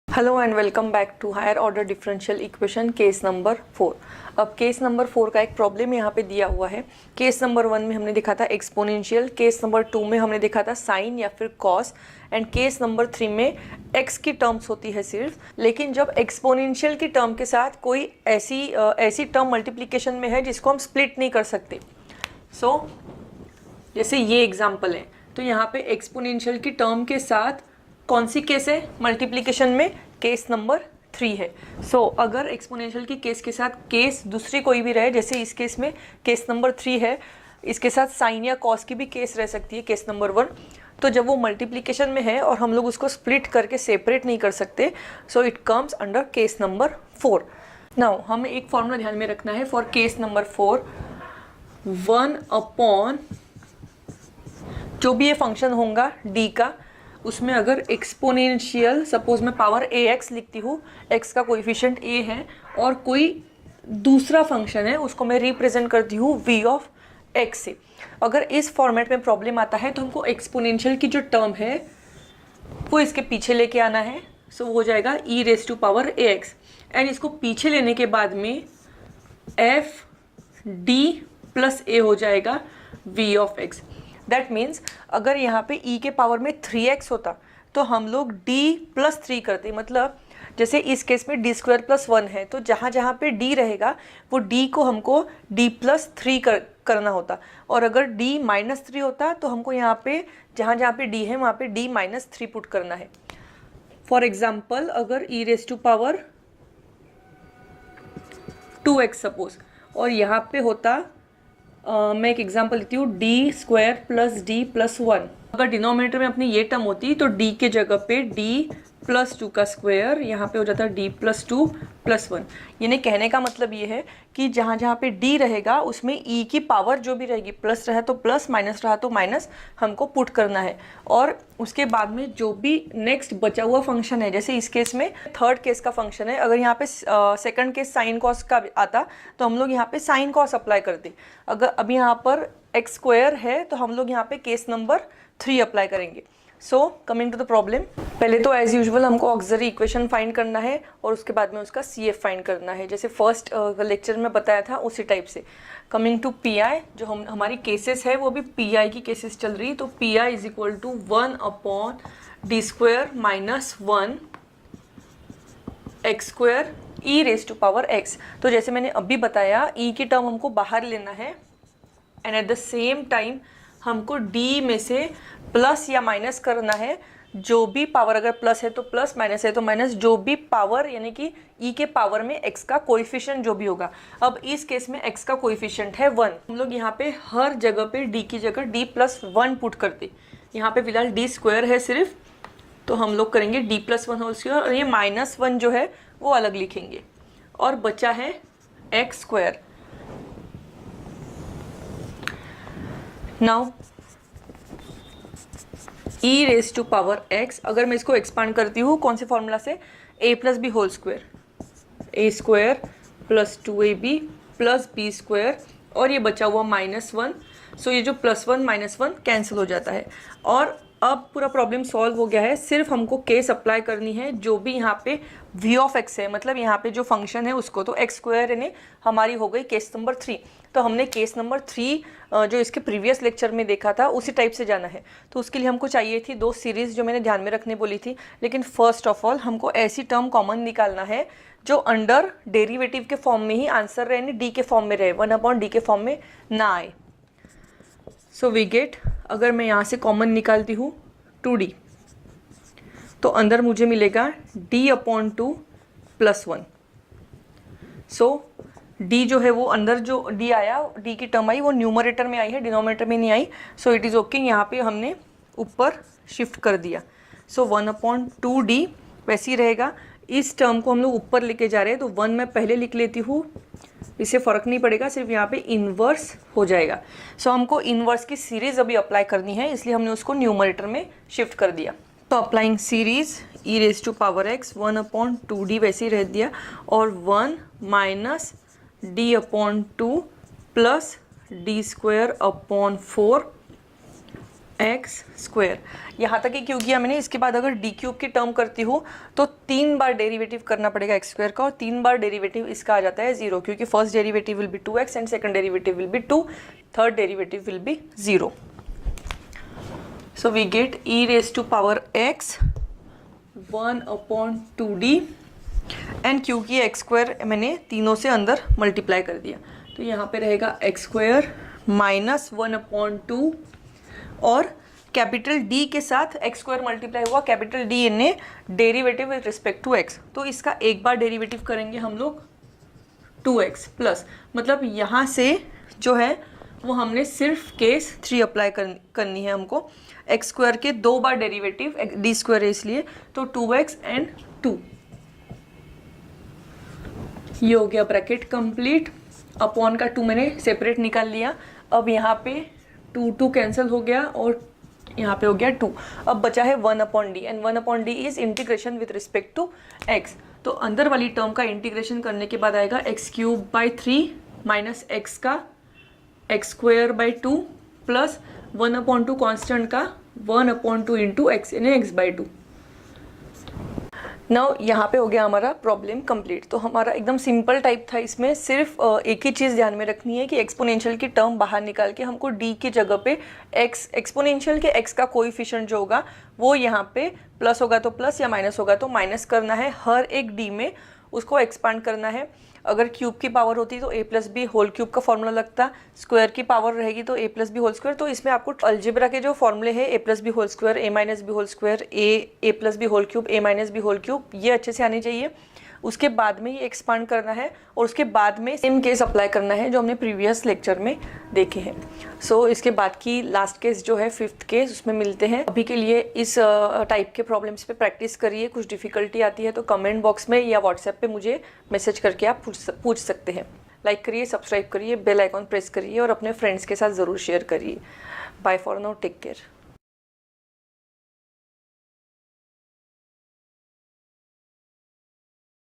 Hello and welcome back to higher order differential equation case number 4। अब case number 4 का एक problem यहाँ पे दिया हुआ है। केस नंबर 1 में हमने देखा था एक्सपोनेंशियल, केस नंबर 2 में हमने देखा था साइन या फिर कॉस, एंड केस नंबर 3 में एक्स की टर्म्स होती है सिर्फ। लेकिन जब एक्सपोनेंशियल की टर्म के साथ कोई ऐसी टर्म मल्टीप्लिकेशन में है जिसको हम स्प्लिट नहीं कर सकते। जैसे ये एग्जाम्पल है, तो यहाँ पे एक्सपोनेंशियल की टर्म के साथ कौन सी केस है मल्टीप्लिकेशन में? केस नंबर 3 है। अगर एक्सपोनेंशियल की केस के साथ केस दूसरी कोई भी रहे, जैसे इस केस में केस नंबर 3 है, इसके साथ साइन या कॉस की भी केस रह सकती है केस नंबर 1। तो जब वो मल्टीप्लिकेशन में है और हम लोग उसको स्प्लिट करके सेपरेट नहीं कर सकते, so it comes under case number 4। Now हमें एक फॉर्मूला ध्यान में रखना है फॉर केस नंबर 4। 1 अपॉन जो भी ये फंक्शन होगा डी का, उसमें अगर एक्सपोनेंशियल, सपोज मैं पावर ए एक्स लिखती हूँ, एक्स का कोएफिशिएंट ए है, और कोई दूसरा फंक्शन है उसको मैं रिप्रेजेंट करती हूँ वी ऑफ एक्स से। अगर इस फॉर्मेट में प्रॉब्लम आता है तो हमको एक्सपोनेंशियल की जो टर्म है वो इसके पीछे लेके आना है। वो हो जाएगा e raise to power a x, and इसको पीछे लेने के बाद में एफ डी प्लस ए हो जाएगा V of X. That means अगर यहाँ पे e के पावर में 3x होता तो हम लोग d प्लस 3 करते। मतलब जैसे इस केस में d स्क्वायर प्लस 1 है, तो जहाँ जहाँ पे d रहेगा वो d को हमको d प्लस 3 करना होता, और अगर d माइनस 3 होता तो हमको यहाँ पे जहाँ जहाँ पे d है वहाँ पे d माइनस 3 पुट करना है। फॉर एग्जाम्पल अगर e raise to power 2x suppose, और यहाँ पे होता मैं एक एग्जांपल लेती हूँ D square plus D plus 1। अगर डिनोमिनेटर में अपनी ये टर्म होती तो डी के जगह पे डी प्लस 2 का स्क्वायर, यहाँ पे हो जाता डी प्लस 2 प्लस 1। यानी कहने का मतलब ये है कि जहाँ जहाँ पे डी रहेगा उसमें ई की पावर जो भी रहेगी, प्लस रहा तो प्लस, माइनस रहा तो माइनस, हमको पुट करना है। और उसके बाद में जो भी नेक्स्ट बचा हुआ फंक्शन है, जैसे इस केस में थर्ड केस का फंक्शन है, अगर यहाँ पे सेकंड केस साइन कॉस का आता तो हम लोग यहाँ पे साइन कॉस अप्लाई करते। अगर अब यहाँ पर एक्स स्क्वायर है तो हम लोग यहाँ पे केस नंबर 3 अप्लाई करेंगे। कमिंग टू द प्रॉब्लम, पहले तो एज यूजुअल हमको ऑक्सिलरी इक्वेशन फाइंड करना है और उसके बाद में उसका CF फाइंड करना है, जैसे फर्स्ट लेक्चर में बताया था उसी टाइप से। कमिंग टू PI, जो हमारी केसेस है वो भी PI की केसेस चल रही, तो PI is equal to 1 upon D square minus 1 X square E raise to power X. तो जैसे मैंने अभी बताया ई की टर्म हमको बाहर लेना है, and at the same time हमको डी में से प्लस या माइनस करना है। जो भी पावर, अगर प्लस है तो प्लस, माइनस है तो माइनस, जो भी पावर यानी कि ई के पावर में एक्स का कोएफिशिएंट जो भी होगा। अब इस केस में एक्स का कोएफिशिएंट है 1, हम लोग यहाँ पे हर जगह पे डी की जगह डी प्लस 1 पुट करते। यहाँ पे फिलहाल डी स्क्वायर है सिर्फ, तो हम लोग करेंगे डी प्लस 1 होल स्क्वायर, और ये माइनस 1 जो है वो अलग लिखेंगे, और बचा है X square. Now E raise to power X, अगर मैं इसको एक्सपांड करती हूँ कौन से फॉर्मूला से? a plus B whole square, A square plus 2ab plus B square, और ये बचा हुआ माइनस 1। ये जो प्लस 1 माइनस 1 कैंसिल हो जाता है, और अब पूरा प्रॉब्लम सॉल्व हो गया है। सिर्फ हमको केस अप्लाई करनी है जो भी यहाँ पे v ऑफ x है, मतलब यहाँ पे जो फंक्शन है उसको, तो एक्स स्क्वायर यानी हमारी हो गई केस नंबर 3। तो हमने केस नंबर 3 जो इसके प्रीवियस लेक्चर में देखा था उसी टाइप से जाना है। तो उसके लिए हमको चाहिए थी 2 सीरीज़ जो मैंने ध्यान में रखने बोली थी, लेकिन फर्स्ट ऑफ ऑल हमको ऐसी टर्म कॉमन निकालना है जो अंडर डेरिवेटिव के फॉर्म में ही आंसर रहे, यानी डी के फॉर्म में रहे, 1 अपॉन डी के फॉर्म में ना आए। वी गेट, अगर मैं यहाँ से कॉमन निकालती हूँ 2d, तो अंदर मुझे मिलेगा d अपॉन 2 प्लस 1। d जो है वो अंदर जो d आया, d की टर्म आई वो न्यूमरेटर में आई है, डिनोमिनेटर में नहीं आई। इट इज़ ओके, यहाँ पे हमने ऊपर शिफ्ट कर दिया। 1 अपॉन 2d वैसे ही रहेगा। इस टर्म को हम लोग ऊपर लेके जा रहे हैं, तो 1 मैं पहले लिख लेती हूँ, इससे फ़र्क नहीं पड़ेगा, सिर्फ यहाँ पे इन्वर्स हो जाएगा। हमको इन्वर्स की सीरीज़ अभी अप्लाई करनी है, इसलिए हमने उसको न्यूमरेटर में शिफ्ट कर दिया। तो applying series E raise to power X 1 upon 2d वैसे ही रह दिया, और 1 minus D upon 2 plus D square upon 4 X square. यहाँ तक ही क्यों किया मैंने, इसके बाद अगर डी क्यूब की टर्म करती हूँ तो 3 बार डेरिवेटिव करना पड़ेगा एक्स स्क्वायर का, और 3 बार डेरिवेटिव इसका आ जाता है 0, क्योंकि first derivative will be 2x and second derivative will be 2, third derivative will be 0। So we get e raise to power x 1/2d, and क्योंकि एक्स स्क्वायर मैंने तीनों से अंदर मल्टीप्लाई कर दिया तो यहाँ पे रहेगा एक्स स्क्वायर माइनस 1/2, और कैपिटल D के साथ एक्स स्क्वायर मल्टीप्लाई हुआ, कैपिटल D ने derivative with respect to x, तो इसका एक बार डेरिवेटिव करेंगे हम लोग 2x प्लस, मतलब यहाँ से जो है वो हमने सिर्फ केस 3 अप्लाई करनी है हमको। एक्स स्क्वायर के 2 बार डेरिवेटिव, डी स्क्वायर है इसलिए, तो 2x एंड 2, ये हो गया ब्रैकेट कंप्लीट। अपॉन का 2 मैंने सेपरेट निकाल लिया, अब यहाँ पे 2 कैंसिल हो गया और यहाँ पे हो गया 2, अब बचा है 1/d, and 1/d is integration with respect to x, तो अंदर वाली टर्म का इंटीग्रेशन करने के बाद आएगा x³ माइनस x का x²/2 प्लस 1/2 कॉन्स्टेंट का 1/2 इंटू x यानी x/2। नाउ यहाँ पे हो गया हमारा प्रॉब्लम कंप्लीट। तो हमारा एकदम सिंपल टाइप था, इसमें सिर्फ एक ही चीज़ ध्यान में रखनी है कि एक्सपोनेंशियल की टर्म बाहर निकाल के हमको d की जगह पे x, एक्सपोनेंशियल के x का कोएफिशिएंट जो होगा वो यहाँ पे प्लस होगा तो प्लस या माइनस होगा तो माइनस करना है, हर एक d में उसको एक्सपांड करना है। अगर क्यूब की पावर होती तो a+b होल क्यूब का फॉर्मूला लगता, स्क्वायर की पावर रहेगी तो a+b होल स्क्वायर। तो इसमें आपको अलजेब्रा के जो फॉर्मूले हैं a+b whole square, a-b whole square, a+b whole cube, a-b whole cube, ये अच्छे से आनी चाहिए। उसके बाद में ये एक्सपांड करना है और उसके बाद में सेम केस अप्लाई करना है जो हमने प्रीवियस लेक्चर में देखे हैं। सो इसके बाद की लास्ट केस जो है 5th केस, उसमें मिलते हैं। अभी के लिए इस टाइप के प्रॉब्लम्स पे प्रैक्टिस करिए, कुछ डिफ़िकल्टी आती है तो कमेंट बॉक्स में या व्हाट्सएप पे मुझे मैसेज करके आप पूछ सकते हैं। लाइक करिए, सब्सक्राइब करिए, बेल आइकॉन प्रेस करिए और अपने फ्रेंड्स के साथ ज़रूर शेयर करिए। Bye for now, take care.